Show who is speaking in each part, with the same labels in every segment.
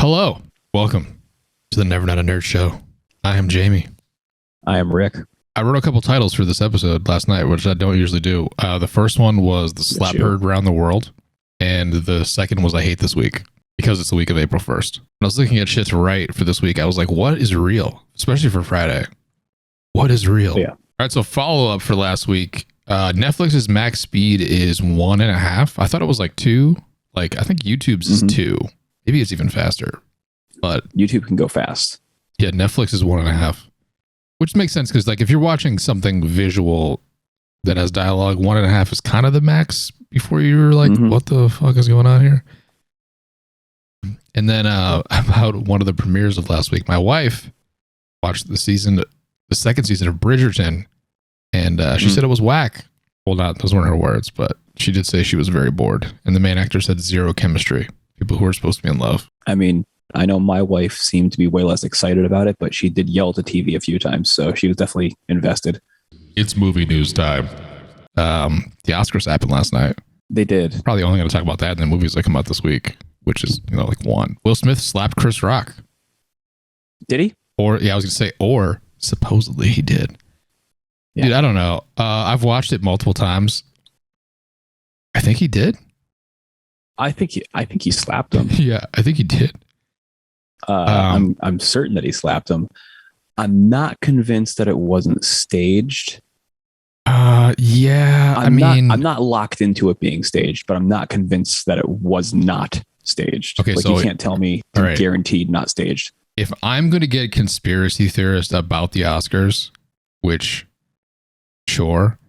Speaker 1: Hello. Welcome to the Never Not a Nerd Show. I am Jamie.
Speaker 2: I am Rick.
Speaker 1: I wrote a couple titles for this episode last night, which I don't usually do. The first one was The Slap Heard Around the World, and the second was I Hate This Week, because it's the week of April 1st. When I was looking at shit to write for this week, I was like, what is real? Especially for Friday. What is real?
Speaker 2: Yeah.
Speaker 1: All right, so follow up for last week. Netflix's max speed is 1.5. I thought it was like 2. Like, I think YouTube's is 2. Maybe it's even faster. But
Speaker 2: YouTube can go fast.
Speaker 1: yeah, Netflix is 1.5. Which makes sense because, like, if you're watching something visual that has dialogue, 1.5 is kind of the max before you're like, what the fuck is going on here? And then about one of the premieres of last week, my wife watched the second season of Bridgerton, and she said it was whack. Well, those weren't her words, but she did say she was very bored, and the main actors had zero chemistry. People who are supposed to be in love.
Speaker 2: I mean, I know my wife seemed to be way less excited about it, but she did yell at the TV a few times, so she was definitely invested.
Speaker 1: It's movie news time. The Oscars happened last night.
Speaker 2: They did.
Speaker 1: Probably only going to talk about that in the movies that come out this week, which is, like one. Will Smith slapped Chris Rock.
Speaker 2: Did he?
Speaker 1: Or supposedly he did. Yeah. Dude, I don't know. I've watched it multiple times. I think he did.
Speaker 2: I think he slapped him.
Speaker 1: Yeah, I think he did.
Speaker 2: I'm certain that he slapped him. I'm not convinced that it wasn't staged.
Speaker 1: Yeah.
Speaker 2: I'm not locked into it being staged, but I'm not convinced that it was not staged.
Speaker 1: Okay,
Speaker 2: like,
Speaker 1: so
Speaker 2: you can't tell me guaranteed not staged.
Speaker 1: If I'm going to get conspiracy theorist about the Oscars, which, sure,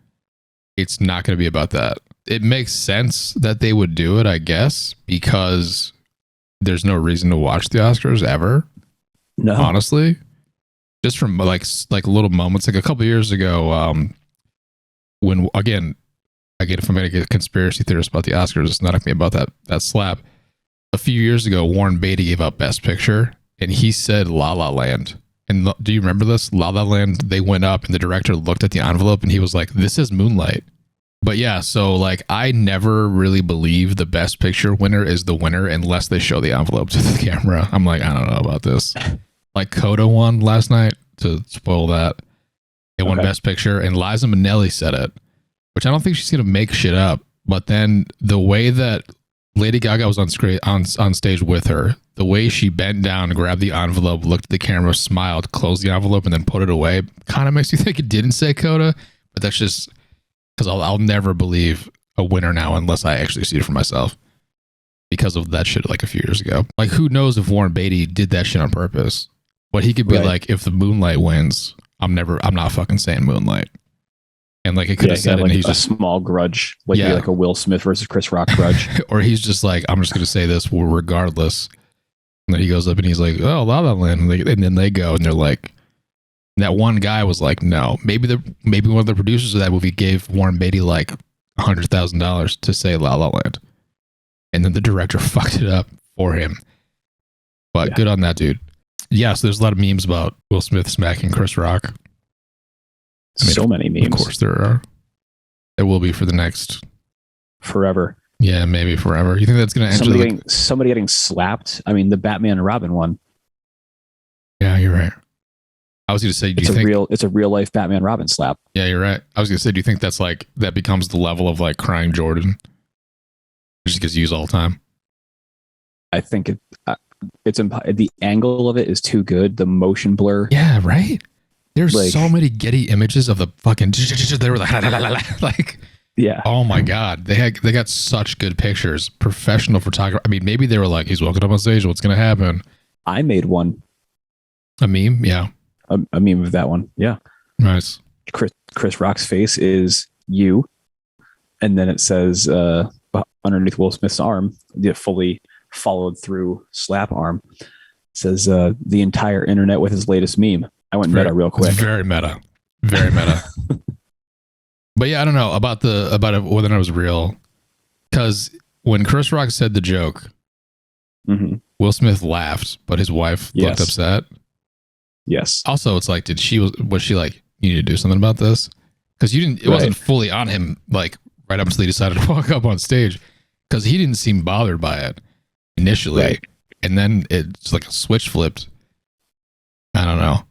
Speaker 1: it's not going to be about that. It makes sense that they would do it, I guess, because there's no reason to watch the Oscars ever.
Speaker 2: No,
Speaker 1: honestly, just from like little moments, like a couple years ago, when again, if I'm going to get conspiracy theorists about the Oscars, it's not me about that slap. A few years ago, Warren Beatty gave out Best Picture, and he said La La Land. And do you remember this? La La Land. They went up, and the director looked at the envelope, and he was like, "This is Moonlight." But yeah, so like I never really believe the Best Picture winner is the winner unless they show the envelope to the camera. I'm like, I don't know about this. Like Coda won last night, to spoil that. It won Best Picture, and Liza Minnelli said it, which I don't think she's gonna make shit up. But then the way that Lady Gaga was on stage with her, the way she bent down, grabbed the envelope, looked at the camera, smiled, closed the envelope, and then put it away, kind of makes you think it didn't say Coda. But that's just because I'll never believe a winner now unless I actually see it for myself because of that shit like a few years ago. Like, who knows if Warren Beatty did that shit on purpose? But he could be like, if the Moonlight wins, I'm not fucking saying Moonlight. And like it could have said,
Speaker 2: like,
Speaker 1: and he's
Speaker 2: a
Speaker 1: just
Speaker 2: small grudge, like a Will Smith versus Chris Rock grudge,
Speaker 1: or he's just like, I'm just gonna say this regardless. And then he goes up and he's like, oh, La La Land, and then they go and they're like. That one guy was like, no, maybe one of the producers of that movie gave Warren Beatty like $100,000 to say La La Land, and then the director fucked it up for him. But good on that dude. Yeah, so there's a lot of memes about Will Smith smacking Chris Rock.
Speaker 2: So many memes.
Speaker 1: Of course there are. There will be for the next
Speaker 2: forever.
Speaker 1: Yeah, maybe forever. You think that's going to end
Speaker 2: somebody getting slapped? I mean, the Batman and Robin one.
Speaker 1: Yeah, you're right. I was going to say,
Speaker 2: it's a real life Batman Robin slap.
Speaker 1: Yeah, you're right. I was going to say, do you think that's like, that becomes the level of like crying Jordan? It just gets used all the time.
Speaker 2: I think the angle of it is too good. The motion blur.
Speaker 1: Yeah, right. There's like, so many Getty images of the fucking, they were like,
Speaker 2: yeah.
Speaker 1: Oh my God. They got such good pictures. Professional photographer. I mean, maybe they were like, he's walking up on stage. What's going to happen?
Speaker 2: I made one.
Speaker 1: A meme? Yeah.
Speaker 2: A meme of that one. Yeah.
Speaker 1: Nice.
Speaker 2: Chris Rock's face is you. And then it says underneath Will Smith's arm, the fully followed through slap arm, it says the entire internet with his latest meme. I went meta real quick.
Speaker 1: It's very meta. Very meta. But yeah, I don't know about it, whether or not it was real. Because when Chris Rock said the joke, Will Smith laughed, but his wife looked upset.
Speaker 2: Yes.
Speaker 1: Also, it's like, was she like, you need to do something about this? Because it wasn't fully on him, like right up until he decided to walk up on stage, because he didn't seem bothered by it initially. Right. and then it's like a switch flipped. I don't know.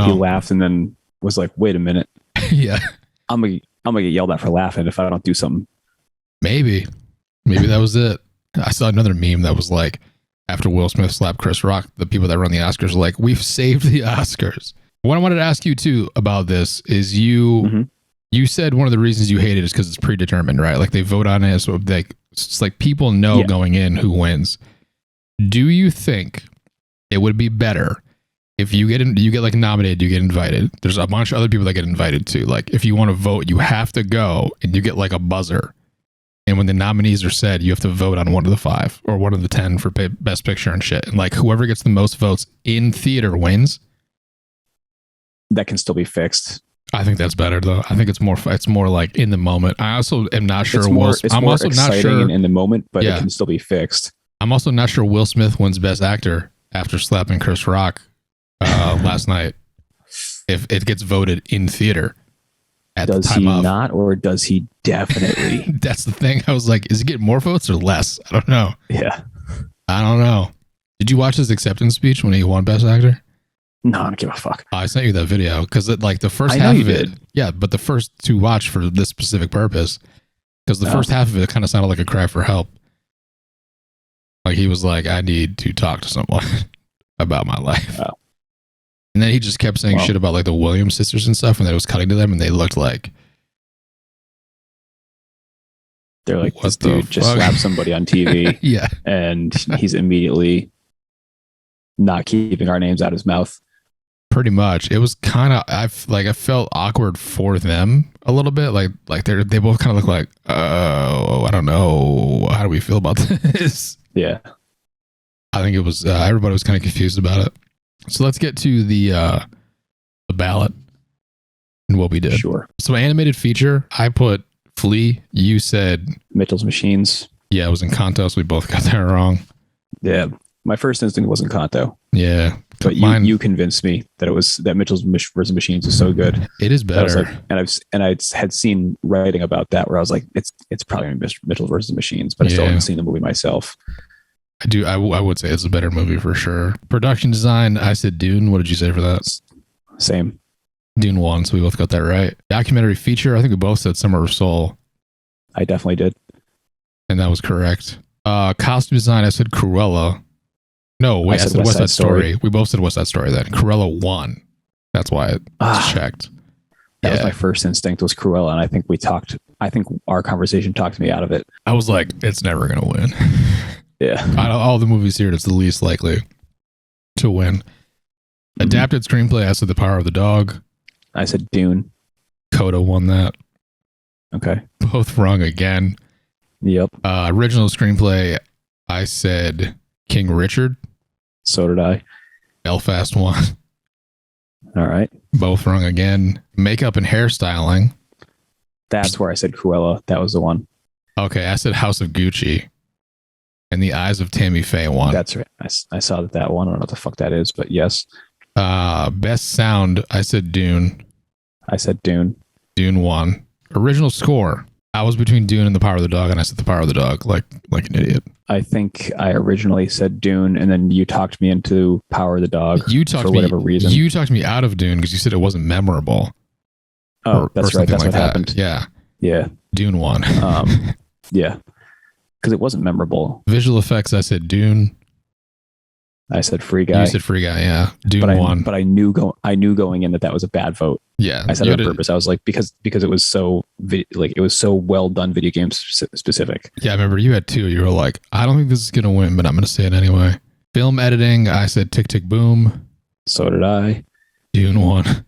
Speaker 2: He laughed and then was like, "Wait a minute,
Speaker 1: Yeah,
Speaker 2: I'm gonna get yelled at for laughing if I don't do something."
Speaker 1: maybe that was it. I saw another meme that was like, after Will Smith slapped Chris Rock, the people that run the Oscars are like, "We've saved the Oscars." What I wanted to ask you too about this is you said one of the reasons you hate it is because it's predetermined, right? Like they vote on it, so like it's like people know going in who wins. Do you think it would be better if you get like nominated, you get invited? There's a bunch of other people that get invited too. Like if you want to vote, you have to go and you get like a buzzer. And when the nominees are said, you have to vote on one of the 5 or one of the 10 for best picture and shit. And like whoever gets the most votes in theater wins.
Speaker 2: That can still be fixed.
Speaker 1: I think that's better though. I think it's more like in the moment. I also am not sure.
Speaker 2: I'm also not sure in the moment, but it can still be fixed.
Speaker 1: I'm also not sure Will Smith wins Best Actor after slapping Chris Rock last night. If it gets voted in theater at the time of. Does he
Speaker 2: not, or does he definitely?
Speaker 1: That's the thing. I was like, is he getting more votes or less? I don't know.
Speaker 2: Yeah.
Speaker 1: I don't know. Did you watch his acceptance speech when he won Best Actor?
Speaker 2: No, I don't give a fuck.
Speaker 1: I sent you that video because like the first half of it, yeah, but the first to watch for this specific purpose, because the first half of it kind of sounded like a cry for help. Like he was like, I need to talk to someone about my life. Oh. And then he just kept saying shit about like the Williams sisters and stuff, and then it was cutting to them, and they looked like
Speaker 2: they're like, this dude just slapped somebody on TV,
Speaker 1: yeah,
Speaker 2: and he's immediately not keeping our names out of his mouth.
Speaker 1: Pretty much. It was kind of I felt awkward for them a little bit. Like they both kind of look like, oh, I don't know, how do we feel about this?
Speaker 2: Yeah,
Speaker 1: I think it was everybody was kind of confused about it. So let's get to the ballot and what we did.
Speaker 2: Sure.
Speaker 1: So animated feature, I put Flea. You said
Speaker 2: Mitchell's Machines.
Speaker 1: Yeah, it was Encanto. So we both got that wrong.
Speaker 2: Yeah, my first instinct was Encanto.
Speaker 1: Yeah,
Speaker 2: but you convinced me that Mitchell's vs. Machines is so good.
Speaker 1: It is better.
Speaker 2: Like, I had seen writing about that where I was like, it's probably Mitchell vs. Machines, but I still haven't seen the movie myself.
Speaker 1: I would say it's a better movie for sure. Production design, I said Dune. What did you say for that?
Speaker 2: Same.
Speaker 1: Dune 1, so we both got that right. Documentary feature, I think we both said Summer of Soul.
Speaker 2: I definitely did.
Speaker 1: And that was correct. Costume design, I said Cruella. No, wait, I said West Side Story. We both said West Side Story then. Cruella won. That's why I checked.
Speaker 2: That was my first instinct was Cruella, and I think our conversation talked me out of it.
Speaker 1: I was like, it's never going to win.
Speaker 2: Yeah.
Speaker 1: Out of all the movies here, it's the least likely to win. Adapted screenplay, I said The Power of the Dog.
Speaker 2: I said Dune.
Speaker 1: Coda won that.
Speaker 2: Okay.
Speaker 1: Both wrong again.
Speaker 2: Yep.
Speaker 1: Original screenplay, I said King Richard.
Speaker 2: So did I.
Speaker 1: Belfast won.
Speaker 2: All right.
Speaker 1: Both wrong again. Makeup and hairstyling.
Speaker 2: That's where I said Cruella. That was the one.
Speaker 1: Okay, I said House of Gucci. And The Eyes of Tammy Faye won.
Speaker 2: That's right. I saw that one. I don't know what the fuck that is, but yes.
Speaker 1: Best sound, I said Dune.
Speaker 2: I said Dune.
Speaker 1: Dune won. Original score. I was between Dune and The Power of the Dog, and I said The Power of the Dog, like an idiot.
Speaker 2: I think I originally said Dune, and then you talked me into Power of the Dog for whatever reason.
Speaker 1: You talked me out of Dune because you said it wasn't memorable.
Speaker 2: Oh, that's right. That's what happened.
Speaker 1: Yeah.
Speaker 2: Yeah.
Speaker 1: Dune won.
Speaker 2: Yeah. Because it wasn't memorable.
Speaker 1: Visual effects, I said Dune.
Speaker 2: I said Free Guy.
Speaker 1: You said Free Guy, yeah. Dune won.
Speaker 2: But I knew going in that was a bad vote.
Speaker 1: Yeah.
Speaker 2: I said it on purpose. I was like, because it was so it was so well done video game specific.
Speaker 1: Yeah, I remember you had 2. You were like, I don't think this is going to win, but I'm going to say it anyway. Film editing, I said Tick Tick Boom.
Speaker 2: So did I.
Speaker 1: Dune won.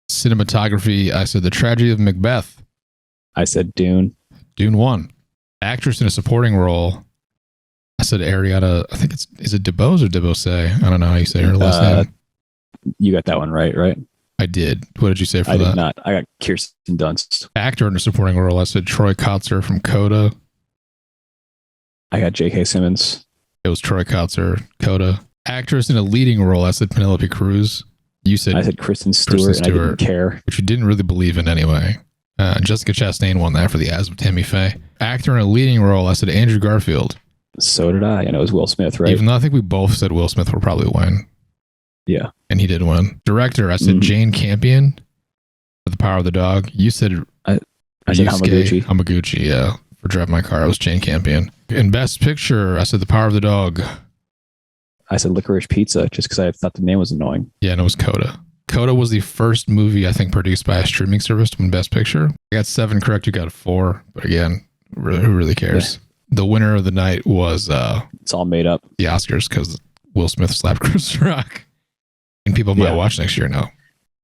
Speaker 1: Cinematography, I said The Tragedy of Macbeth.
Speaker 2: I said Dune.
Speaker 1: Dune won. Actress in a supporting role, I said Ariana. I think is it DeBose or DeBose? I don't know how you say her last name.
Speaker 2: You got that one right?
Speaker 1: I did. What did you say for that?
Speaker 2: I did not. I got Kirsten Dunst.
Speaker 1: Actor in a supporting role, I said Troy Kotsur from Coda.
Speaker 2: I got J.K. Simmons.
Speaker 1: It was Troy Kotsur, Coda. Actress in a leading role, I said Penelope Cruz. You said
Speaker 2: I said Kristen Stewart, and I didn't care.
Speaker 1: Which you didn't really believe in anyway. Jessica Chastain won that for The Eyes of Tammy Faye. Actor in a leading role, I said Andrew Garfield.
Speaker 2: So did I. And it was Will Smith, right?
Speaker 1: Even though I think we both said Will Smith will probably win.
Speaker 2: Yeah.
Speaker 1: And he did win. Director, I said Jane Campion for The Power of the Dog. You said
Speaker 2: I said
Speaker 1: Yusuke Hamaguchi, yeah, for Drive My Car. I was Jane Campion. In Best Picture, I said The Power of the Dog.
Speaker 2: I said Licorice Pizza just because I thought the name was annoying.
Speaker 1: Yeah, and it was Coda. Coda was the first movie, I think, produced by a streaming service to win Best Picture. I got 7 correct. You got 4. But again, who really cares? Yeah. The winner of the night was...
Speaker 2: it's all made up.
Speaker 1: The Oscars, because Will Smith slapped Chris Rock. And people might watch next year now.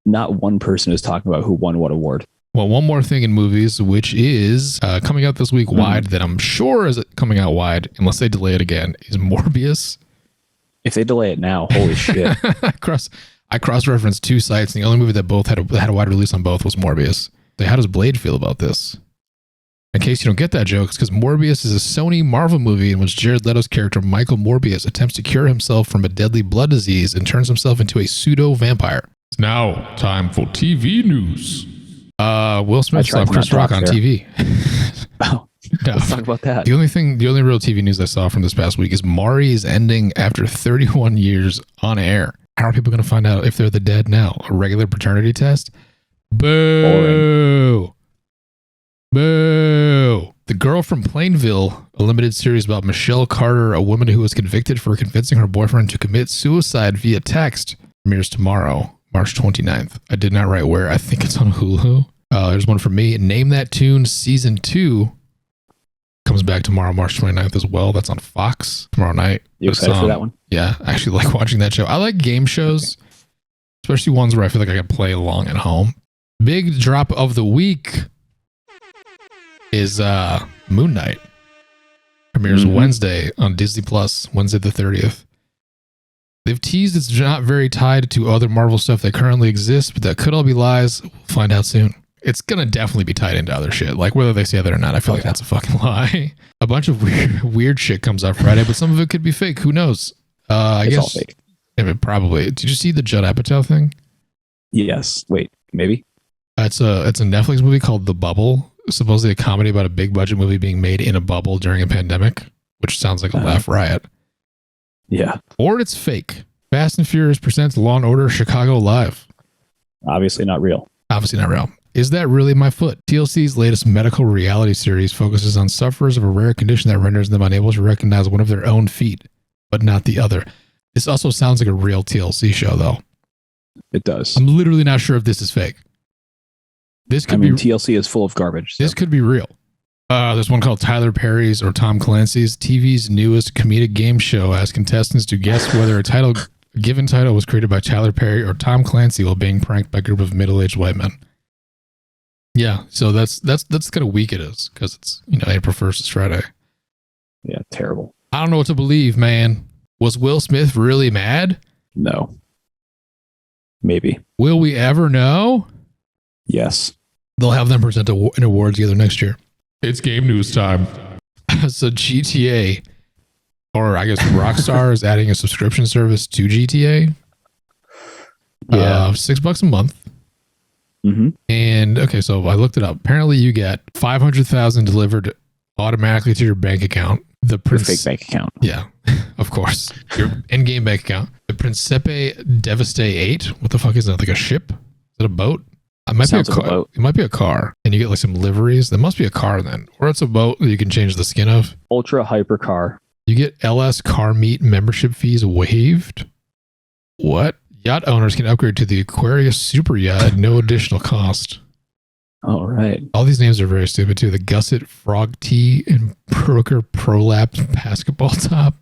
Speaker 2: Not one person is talking about who won what award.
Speaker 1: Well, one more thing in movies, which is coming out this week wide, that I'm sure is coming out wide, unless they delay it again, is Morbius.
Speaker 2: If they delay it now, holy shit.
Speaker 1: I cross-referenced 2 sites, and the only movie that both had a wide release on both was Morbius. So how does Blade feel about this? In case you don't get that joke, it's because Morbius is a Sony Marvel movie in which Jared Leto's character Michael Morbius attempts to cure himself from a deadly blood disease and turns himself into a pseudo-vampire. It's now time for TV news. Will Smith saw Chris Rock on TV.
Speaker 2: Oh, no. Let's talk about that.
Speaker 1: The only real TV news I saw from this past week is Maury is ending after 31 years on air. How are people going to find out if they're the dead now? A regular paternity test? Boo! Boring. Boo! The Girl from Plainville, a limited series about Michelle Carter, a woman who was convicted for convincing her boyfriend to commit suicide via text, premieres tomorrow, March 29th. I did not write where. I think it's on Hulu. There's one for me. Name That Tune Season 2 comes back tomorrow, March 29th as well. That's on Fox tomorrow night.
Speaker 2: You excited for that one?
Speaker 1: Yeah, I actually like watching that show. I like game shows, especially ones where I feel like I can play along at home. Big drop of the week is Moon Knight. Premieres Wednesday on Disney Plus, Wednesday the 30th. They've teased it's not very tied to other Marvel stuff that currently exists, but that could all be lies. We'll find out soon. It's going to definitely be tied into other shit. Like whether they say that or not, I feel like that's a fucking lie. A bunch of weird shit comes out Friday, but some of it could be fake. Who knows? I guess all fake. Probably. Did you see the Judd Apatow thing?
Speaker 2: Yes. Wait, maybe?
Speaker 1: It's a Netflix movie called The Bubble. Supposedly a comedy about a big budget movie being made in a bubble during a pandemic, which sounds like a laugh riot.
Speaker 2: Yeah.
Speaker 1: Or it's fake. Fast and Furious presents Law and Order Chicago Live.
Speaker 2: Obviously not real.
Speaker 1: Obviously not real. Is That Really My Foot? TLC's latest medical reality series focuses on sufferers of a rare condition that renders them unable to recognize one of their own feet, but not the other. This also sounds like a real TLC show, though.
Speaker 2: It does.
Speaker 1: I'm literally not sure if this is fake.
Speaker 2: TLC is full of garbage.
Speaker 1: So. This could be real. There's one called Tyler Perry's or Tom Clancy's, TV's newest comedic game show, asks contestants to guess whether a given title was created by Tyler Perry or Tom Clancy while being pranked by a group of middle-aged white men. Yeah, so that's kind of weak it is, because it's, April 1st is Friday.
Speaker 2: Yeah, terrible.
Speaker 1: I don't know what to believe, man. Was Will Smith really mad?
Speaker 2: No. Maybe.
Speaker 1: Will we ever know?
Speaker 2: Yes.
Speaker 1: They'll have them present an award together next year. It's game news time. So GTA, or I guess Rockstar, is adding a subscription service to GTA.
Speaker 2: Yeah.
Speaker 1: $6 a month.
Speaker 2: Mm-hmm.
Speaker 1: And okay, so I looked it up. Apparently you get 500,000 delivered automatically to your bank account.
Speaker 2: Your fake bank account.
Speaker 1: Yeah, of course. Your in-game bank account. The Principe Devastate 8. What the fuck is that? Like a ship? Is it a boat? It might be a car. It might be a car. And you get like some liveries. That must be a car then. Or it's a boat that you can change the skin of.
Speaker 2: Ultra hyper car.
Speaker 1: You get LS Car Meet membership fees waived. What? Yacht owners can upgrade to the Aquarius Super Yacht at no additional cost.
Speaker 2: All right.
Speaker 1: All these names are very stupid too. The Gusset Frog Tee and Broker Prolapse basketball top.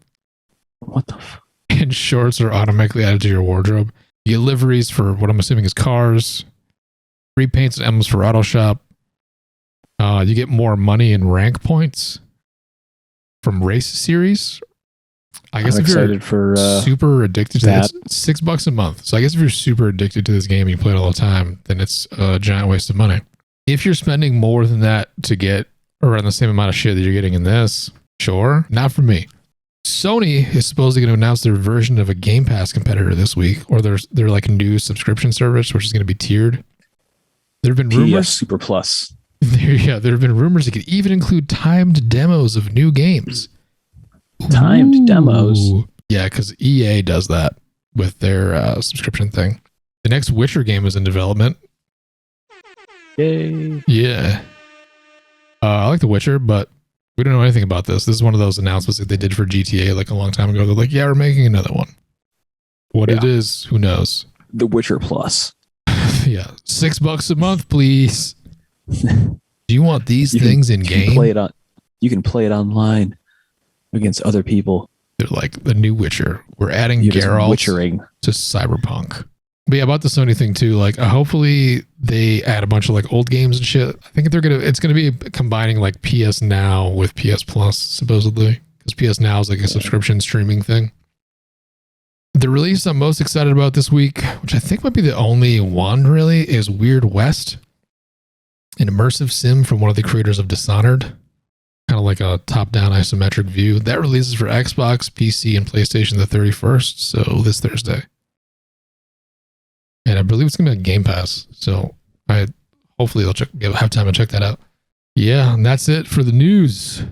Speaker 2: What the fuck?
Speaker 1: And shorts are automatically added to your wardrobe. You get liveries for what I'm assuming is cars. Free paints and emblems for auto shop. You get more money and rank points from race series. I guess
Speaker 2: I'm
Speaker 1: if you're
Speaker 2: excited for
Speaker 1: super addicted to this, it's $6 a month. So I guess if you're super addicted to this game and you play it all the time, then it's a giant waste of money. If you're spending more than that to get around the same amount of shit that you're getting in this, sure, not for me. Sony is supposedly going to announce their version of a Game Pass competitor this week, or their like new subscription service, which is going to be tiered. There have been rumors.
Speaker 2: Super Plus.
Speaker 1: There have been rumors it could even include timed demos of new games.
Speaker 2: Timed demos.
Speaker 1: Yeah, because EA does that with their subscription thing. The next Witcher game is in development.
Speaker 2: Yay.
Speaker 1: Yeah. I like The Witcher, but we don't know anything about this. This is one of those announcements that they did for GTA like a long time ago. They're like, yeah, we're making another one. What it is, who knows?
Speaker 2: The Witcher Plus.
Speaker 1: Yeah. $6 a month, please. Do you want these things in game?
Speaker 2: You can play it online against other people.
Speaker 1: They're like the new Witcher. We're adding Geralt to Cyberpunk. But yeah, about the Sony thing too, like hopefully they add a bunch of like old games and shit. I think it's gonna be combining like PS Now with PS Plus, supposedly. Because PS Now is like a subscription streaming thing. The release I'm most excited about this week, which I think might be the only one really, is Weird West. An immersive sim from one of the creators of Dishonored. Kind of like a top-down isometric view. That releases for Xbox, PC, and PlayStation the 31st, so this Thursday. And I believe it's going to be on Game Pass, so hopefully I'll have time to check that out. Yeah, and that's it for the news.